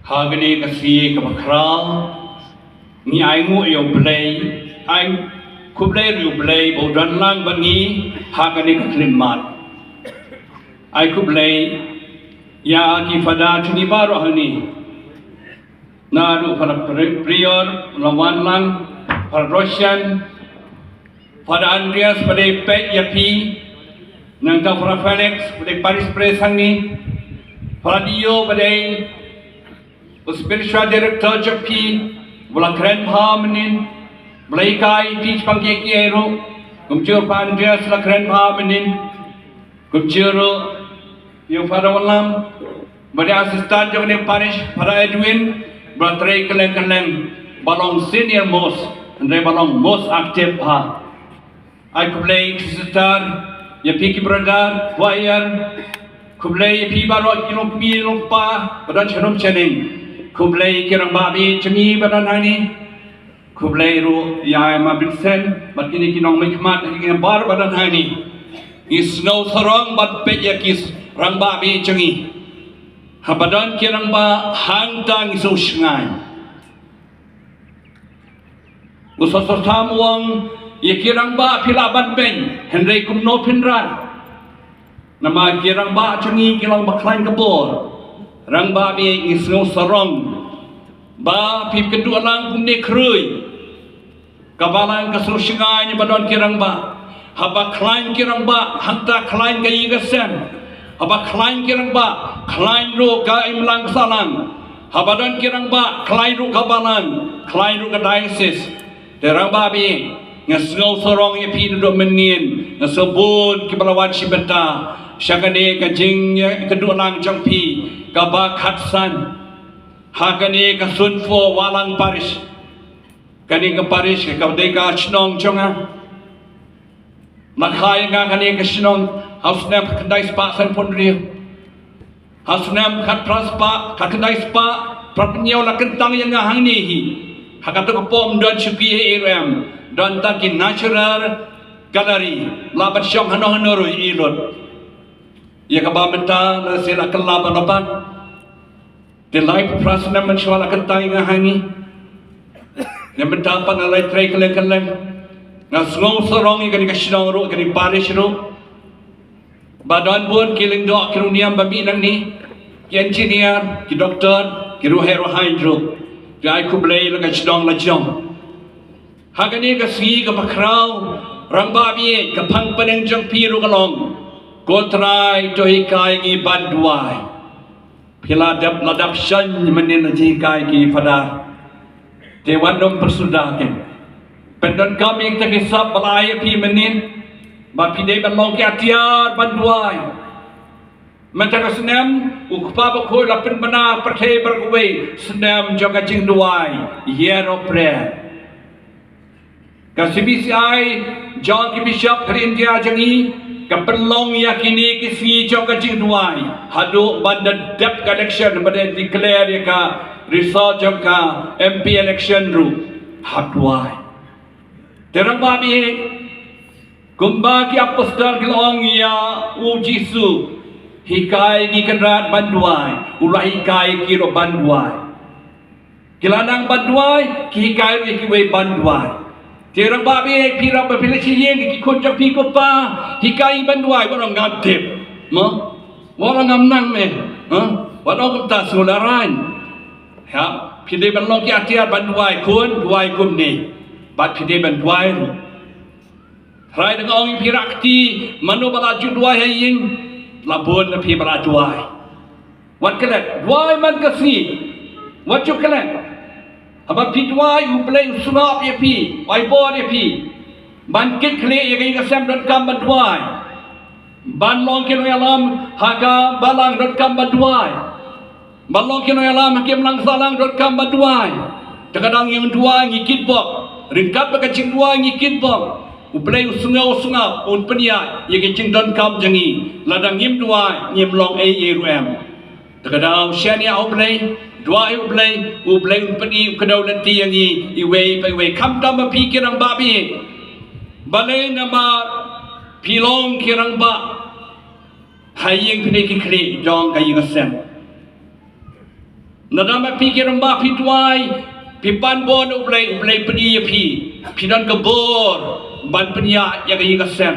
Hagani kasi kabakral ni ai ngu yo blay ai kublay yu blay bo dan lang bangi hagani kaklimat ai kublay ya ki fada tini baro hani naru pada prior lawan lang pada Roshan pada Andreas pada Pet Yapi nang pada Felix pada Paris Press hani pada Dio pada spiritual director Japi bola Rangbah menin Blaikai teach pangki kiero kumjur pa Andreas la Rangbah menin kumjuro yung pada Wahlang pada asistan jong ni parish pada Edwin bertrai keleng balong senior most andre balong most active ha ai kublai sister ya piki brother wire kublai pi baro kilo pi lupa pada chenom chening kublai kirang babi cemi pada nani kublai ru ya ma bitsen bakini kinong mikmat hingga bar pada nani is no sarong bat pe yakis Rangbah bi cemi habadan kirang ba hangtang isu shngai usososam wang ye kirang ba pilaban ben henry kumno pinran nama kirang ba cemi kilang baklain kabor Rangbah bi isu sarong ba pip kedua lang kumne krui kabalan kasul shngai ni badon kirang ba haba klain kirang ba hangta klain gayi gasen haba klain kirang ba klain ro ka imlang salang habadan kirang ba klain ro kabalan klain ro ka diocese terang ba bi ngasngau sorong ye pi do menin ngasebun ki balawan sibeta syakane ka jing kedua lang jangpi ka ba khatsan hakane ka sunfo Wahlang parish kani ka parish ka deka chnong chonga makhai nga kani ka chnong hausnam kandai spa san pon rio hausnam khat praspa kandai spa prapnyo la kentang yang hang ni hi hakato ko pom don chuki eram don taki natural gallery labat syong hano hanoro irot ya ka ba menta na sila kalaban obat the life prasna mensuala kentang yang hangi yang menta pan alai trai kalen na slow sorong ikani ka shnong ro ikani parish ro badan bun kiling do kiruniam babi nang ni ki engineer ki doktor ki rohero hydro ki ai kublai la ka chdong la jong hagani ka si ka bakrau Rangbah bi ka phang paneng jong pi ru ka long ko trai to hikai gi bandwai pila dap ladap shan menin ji kai gi pada dewan dom persudaken pendon kami ta kisap balai pi menin ba pidai balong ki atiar bandwai mentaka senam ukpa ba khoi la pen bana perthe bergwe senam joga jing duai yero pre ka CBCI John Archbishop dari India jangi ka perlong yakini ki si joga jing duai hadu banda dep election bada declare ya ka result joga MP election ru hadwai terang babi Gumba ki apostol ki long ya u Jisu hikai ki kenrat banduai ulah hikai ki ro banduai kilanang banduai ki hikai ro ki we banduai terang babi pira bapile chien ki konjak pi ko pa hikai banduai warang ngantip mo warang ngamnang me warang ta sularan ya pide banlong ki atiar banduai kun duai kum ni bat pide banduai Rai dengan orang pirakti manu balaju dua haying labun pi balaju dua. Wat kelet dua man kasi. Wat ju kelet. Aba pi dua you play sunap ye pi, ai board ye pi. Ban kit kle ye ga sam dot kam ban dua. Ban long kilo alam haga balang dot kam ban dua. Ban long kilo alam hakim lang salang dot kam ban dua. Kadang yang dua ngikit bok. Ringkat bakacing dua ngikit bok. Uplay usungau un penia ye ke don kam jangi ladang ngim dua ngim long rum takadau shania uplay dua uplay un peni kadau nanti yangi iwe pai kam tam pi kirang babi balai nama pilong kirang ba haying peni ki kli jong kayi ngasem Nadama pi kiramba pi tuai pi pan bon ublai peni pi dan kebor ban penia yang ka sem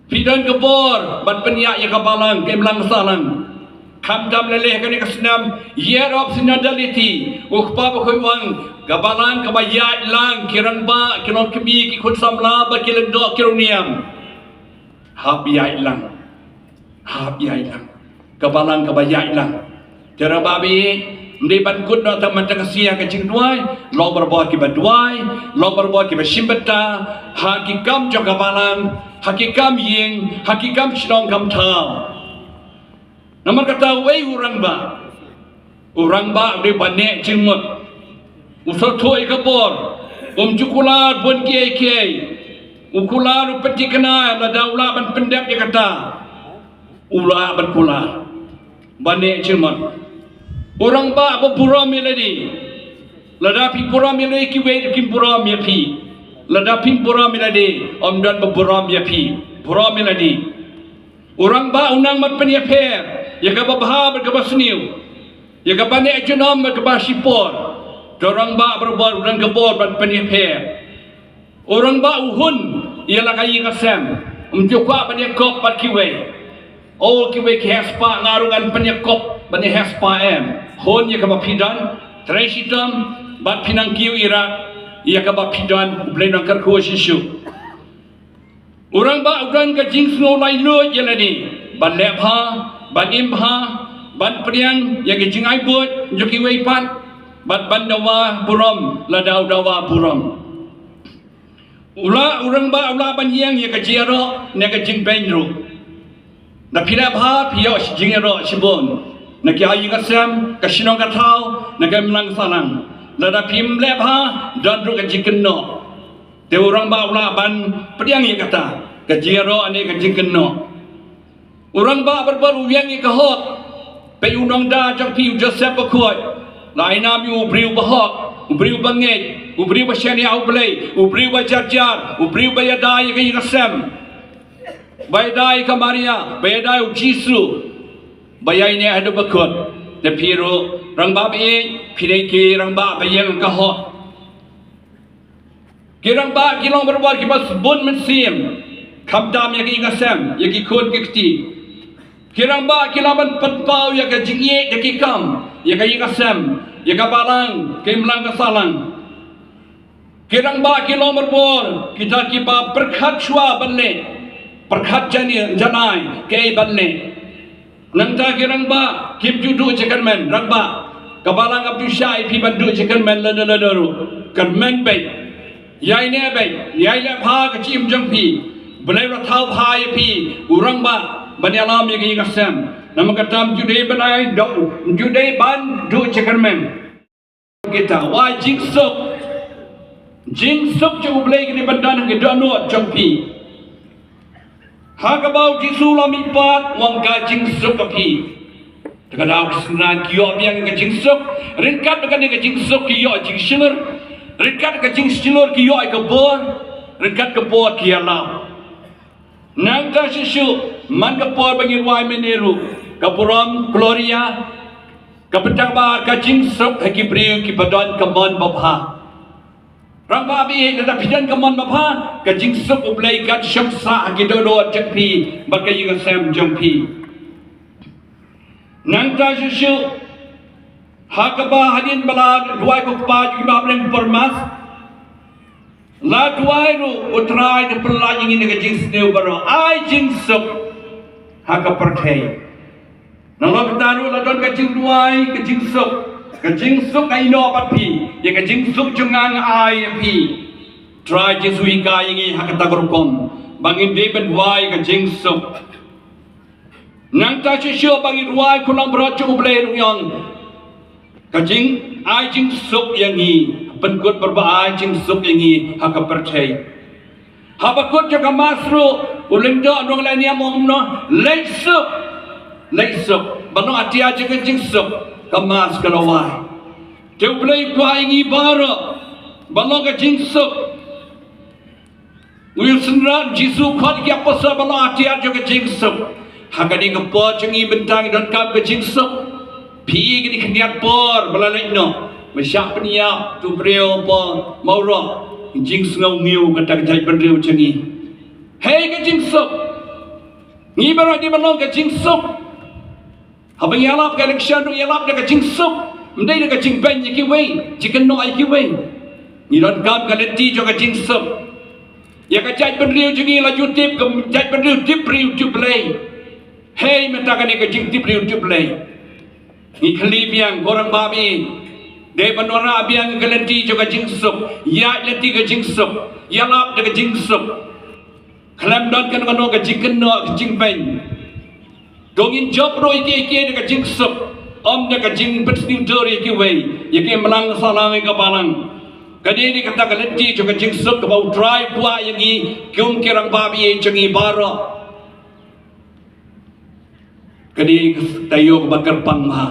pi dan kebor ban penia yang ka balang ke melang salang kam dam leleh ka ni kasnam year of synodality ukpa ba khoi wang ka balang ka bayat lang kirangba kilon kemi ki khut samla ba kilen do kironiam hab yai lang ka balang ka bayat lang cara babi di ban kut no taman tang sia ka jing duai long berbuat ki baduai long berbuat ki basimbata hakikam jo ka balang hakikam ying hakikam shnong kam thao nomor kata wei urang ba di bane jingmut usah thoi ka bor jukular bon kiai ukular peti kena la daula ban pendap dia kata ula ban kula bane jingmut orang ba berpura miladi, ladapi pura miladi kiwet kim pura miapi, ladapi pura miladi omdan berpura miapi, pura miladi. Orang ba unang mat penyaper, ya kababha berkabasniu, ya kabane ekonom berkabasipor. Orang ba berbuat udang kebor ban penyaper. Orang ba uhun ialah kayi kasem, umjukwa penyakop pat kiwet. Oh kiwet khespa ngarungan penyakop bani hespa hon ya kaba pidan tresitam bat pinang kiu ira ya kaba pidan blenang karko shishu urang ba udan ka jingsno lai lo yelani ban lepha ban imha ban priang ya ke jingai bot joki wei pat bat bandawa buram ladawa buram urang ba ban yang ya ke jiaro ne ka jing benro na pilabha pio jingero shibon na kaya kasam kasinong katao na kamlang salang lada pim lebha dan ru kajikeno te orang ba ula ban pediang ye kata kajiro ane kajikeno orang ba berbaru yang ye kahot pe unong da jang pi Joseph bakoi lai nam yu briu bahok briu banget briu bashani au blai briu bajar briu bayada ye kay kasam bayadai kamaria bayadai jisu bayai ni ada bakut te piro Rangbah be pidai ki Rangbah bayang ka ho ki Rangbah ki long berbuat ki bas bun mensim kamdam ya ki ngasam ya ki kon ki kti ki Rangbah ki laban patpau ya ka jingye ya ki kam ya ka ngasam ya ka balang ki mlang ka salang ki Rangbah ki long berbuat kita ki ba perkhat shwa banle perkhat janai ke banle nangta ki Rangbah kim judu jekan men Rangbah kabalang Archbishop pi bandu jekan men ladalaru kan men bay yai ne bay yai le pha ka chim jang pi belai ra thau pha ye pi Rangbah banyalam ye ki ngasam namakatam jude banai do jude ban du jekan men kita wa jing sup ju belai ni bandan ke donot jang pi Hakabau jisu lami pat wang gajing suk api. Tekadau kesenan kiok yang gajing suk. Rinkat dengan gajing suk kiok jing shilur. Rinkat gajing shilur kiok kebor. Rinkat kebor kialam. Nangka sisu man kebor bagi ruai meneru. Kapuram Gloria. Kapetangbar gajing suk haki briu kipadon kemon babha. Rangbah bi da pidan kamon mapha ka jingsuk ublai kat shamsa gidodo jakpi bakai ngasam jongpi nangta shishu hakaba hadin bala duai ko pa ju mabreng permas la duai ru utrai de pelajing ini ka jingsneu baro ai jingsuk haka perthei nalok tanu la don ka jing duai ka jingsuk kajing suk ai no papi ya kajing suk jungang ai pi try jesui ka ingi hakata gorkom bangin deben wai kajing suk nang ta shisho bangin wai kulang brochu ublai ruyong kajing ai jing suk yangi penkut berba ai jing suk yangi haka percay habakut juga masru ulendo nong lania momno leisuk bano atia juga jing suk kamas kalawai te ublai paingi baro balong ka jingsuk Wilson ran jisu khot kya pasal balong atia jo ka jingsuk hakani ka po changi bentang don kap ka jingsuk pi ke di keniat por belalai no masyak peniap tu brio po mauro jing sngau ngiu kata jai bendriu cengi hei ke jing sup ngi barai di balong ke jing sup habang yalap ke election tu yalap ke jing sup mendai ke jing ben ki wei jikan no ai ki wei ni don kam ke leti jo ke jing sup ya ke jai bendriu cengi la jutip ke jai bendriu tip riu tu play hei mentakan ke jing tip riu tu play ni kali biang orang babi de panora biang galenti jo ka jingsup ya leti ka jingsup ya lap de ka jingsup khalam dot kan kono ka jiken no ka jingben dongin job ro ike de ka jingsup om de ka jing petni dori ki wei ye ke melang salang ka balang kadi ni kata galenti jo ka jingsup ka bau drive wa yangi kyum ke rang babi changi baro kadi tayo ka bakar pangha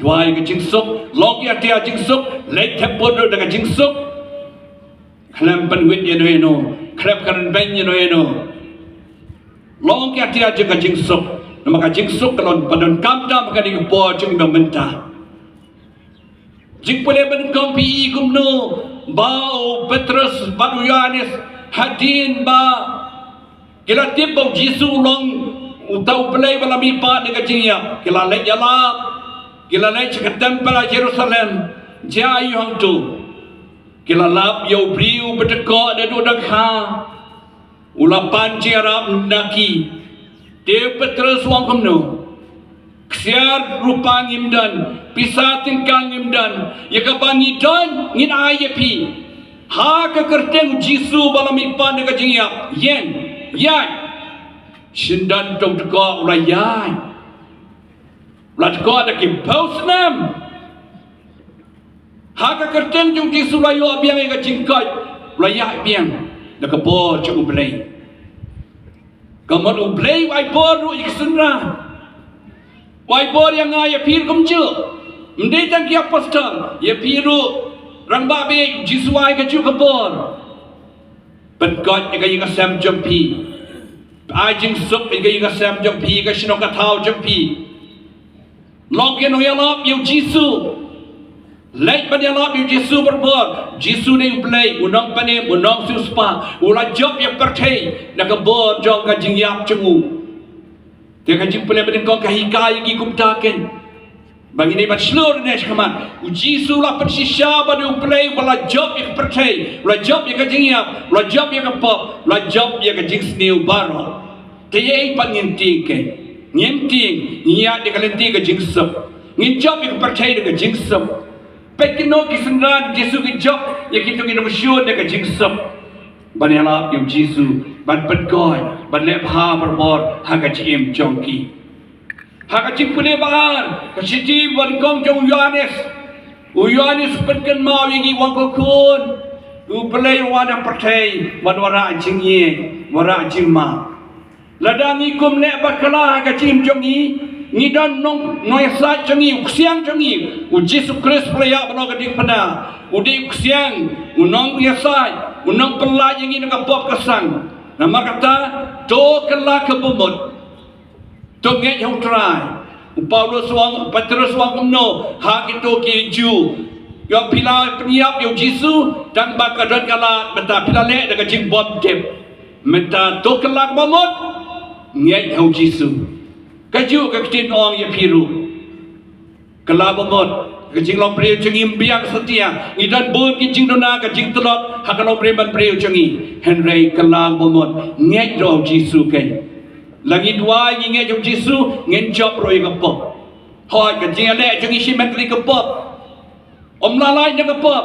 dua ke jingsup log ya dia jingsup lek thepod dengan jingsup khalam panwit ye no khrap kan ben ye no log ya dia juga jingsup maka jingsup kalon padon kamdam kan di po jing bamenta jing pole ben kompi gumno bau petrus badu yanis hadin ba kila tibau jisu long utau play balami pa dengan jingya kila lek yala kila naik ke tempel Jerusalem jai hang tu kila lap yau briu bedeko ada dua ha ulapan cerap naki de petrus wang kamno ksiar rupa ngimdan pisah tingkang ngimdan ya kabani don ngin ayepi ha ke kerteng jisu balami pan de kajingya yen yan shindan tong teko ulayan Lat ko ada ki paus nam. Haka kerten jung di sulayo biang ga jingkai. Layak biang da ka bo chu ublei. Kamot ublei wai bo ru ik sunra. Wai bo yang ya pir kum chu. Mde tang ki apostol ya piru Rangbah be jisuai ka chu ka bo. But God ga yinga sam jampi. Ai jing sup ga yinga sam jampi ga shino ka thau jampi. Log yang yalap yu Jisu, lek pada yalap yu Jisu berbuat, Jisu ni play, unang panem, unang suspa, ulah job yang percaya, nak kebor jong kajing yap cengu, dia kajing play pada kau kahikai yang kumtaken, bagi ni bachelor ni sekarang, Jisu lah persisya pada play, ulah job yang percaya, ulah job yang kajing yap, ulah job yang kepop, ulah job yang kajing seniu baru, dia pangin tingke. Nyemting niat dia kalenti ke jingsup ngijop yang percaya dengan jingsup pekino kisendran Yesus ke job ya kita kena bersyukur dengan jingsup ban yalap yang Yesus ban pedgoy ban lep ha berbor ha ka cim jongki ha ka cim pune bar ka siti ban kong jong Yohanes penken mau yang wang kokun u pelai wan yang percaya ban wara jingye wara jingma ladang ikum lek bakalah ka cim jongi ni dan nong noisa jongi uksiang jongi u Yesus Kristus pelaya bano ka dik pada u di uksiang unong yasai unong pelai yang ini ka pop kasang nama kata to kala ka bumut to ngai hong try u Paulus wang Petrus wang no ha kito ki ju yo pila peniap yo Yesus dan bakadan kala meta pila lek dengan cim bom tip meta to kala ka bumut ngai hau Jisu kaju ka kitin ong ya piru kala bomot ka jing long priu changim biang setia ngidan bun ki jing dona ka jing telot ha ka long priu ban priu changi henry kala bomot ngai ro Jisu kai lagi dua ngai jong Jisu ngen job roi ka pop hoi ka jing ale changi simen kli ka pop om lalai nya ka pop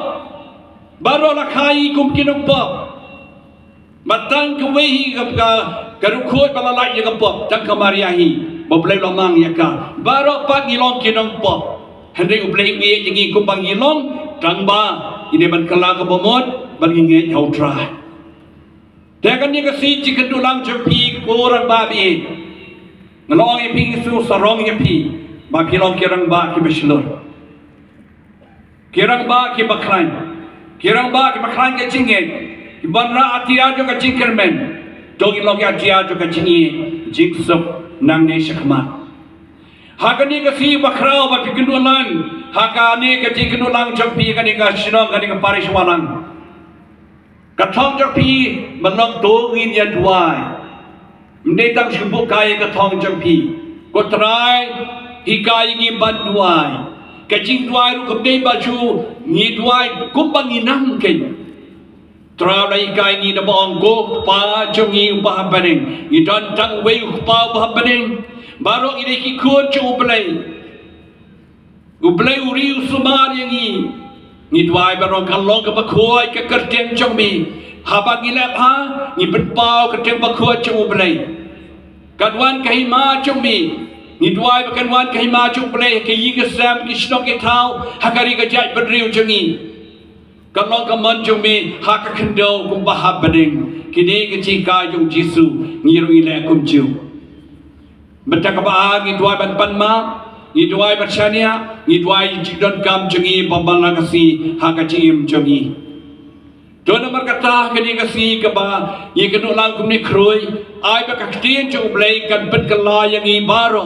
baro la khai kum kinong pop matang ka wehi ka karukut balalai ya kapop tak kamariahi Bablay lamang yaka. Baro pat ngilong kinong po. Henry ublay uye yengi kumbang ngilong. Rangbah. Ini ban kala kabomot. Ban nginge yaw try. Tekan niya kasi chicken dulang champi kurang babi. Ngalong ipi isu sarong ipi. Makilong kirangba ki beslur. Kirangba ki baklan. Kirangba ki baklan ke cingin. Ibanra atia jo ka cingkermen. Dogi logi atia jo ka cingi. Jingsup nang ne shakma. Hakani kasi bakrau ba pikenulan. Hakani kasi kenulang jampi kani ka sinong kani ka parish Wahlang. Katong jampi manok dongin ya duai. Menetang sebut kaya katong jampi. Kotrai hikai ni banduai. Kajing duai ru kebdei baju ni duai kumbanginang ken. Terai kai ni da bong go pa jongi upah baning. Ni dan tang wei upah upah baning. Baru ini ki kun chu ublei. Ublei uri usumar yang ni duai barong kalong ke bakoi ke kertian jongmi. Haba gilap ha ni berpau kertian bakoi chu ublei. Kadwan kahima jongmi. Ni duai bakanwan kahima chu ublei ke yi ke sam ki shnok ke tau hakari ke jai beriu jongi. Kalau kaman jumi hak kendau kumbah bading kini ketika jung jisu ngiru ile kumju betak ba ngi duai ban pan ma ngi duai bachania ngi duai jidon kam jungi pambala kasi hak jim jungi don nomor kata kini kasi ke ba ngi kenu lang kumni kroi ai ba kaktien jung blai kan bet kala yang i baro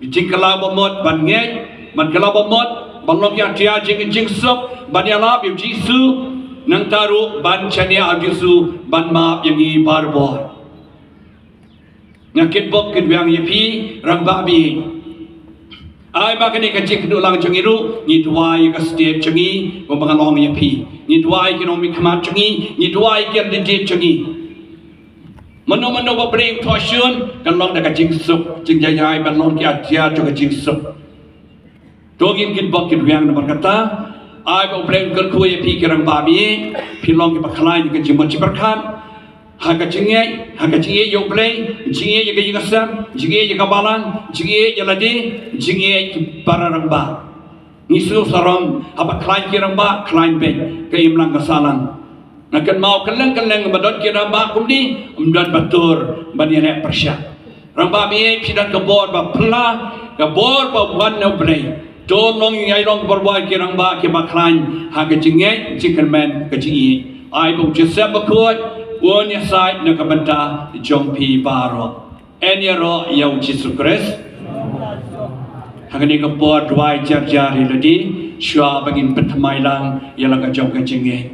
jing kala bomot ban ngei man kala bomot balong yang dia jing sok ban ya lab yu jisu nang taru ban chania jisu ban ma yang i barbo ngakit bok kin yang yepi Rangbah bi ai ba kani ka jik du lang jungiru ni duai ka state jungi ko bangalong yepi ni duai ki no mi khamat jungi ni duai ki an dit jungi mano ba breng thoshun kan long da ka jing sok jing jai ban long ki atia jo ka jing sok Togin kin bok kin yang nomor kata ai ba breng ker kuye pi ki Rangbah bi pi long ki bakhlai ni ka jimot ci barkhan ha ka jinge yo blei jinge ye ka yigasam jinge ye ka balan jinge ye ladi jinge ki para Rangbah ni su sarong ha bakhlai ki Rangbah klain be ka imlang ka salang nakan mau keleng badot ki Rangbah kumdi umdan batur baniane persya Rangbah bi pi dan ka bor ba pla ka bor ba wan no blei Don long yang long berbuat ki Rangbah ki baklan ha ka jinge chicken man ka jinge ai bung jisab bakut won ya sai na ka banta jong pi baro enero yau Jesus Christ ha ka ni ka bod wai jar jar ladi shwa bangin patmai lang yalang ka jong ka jinge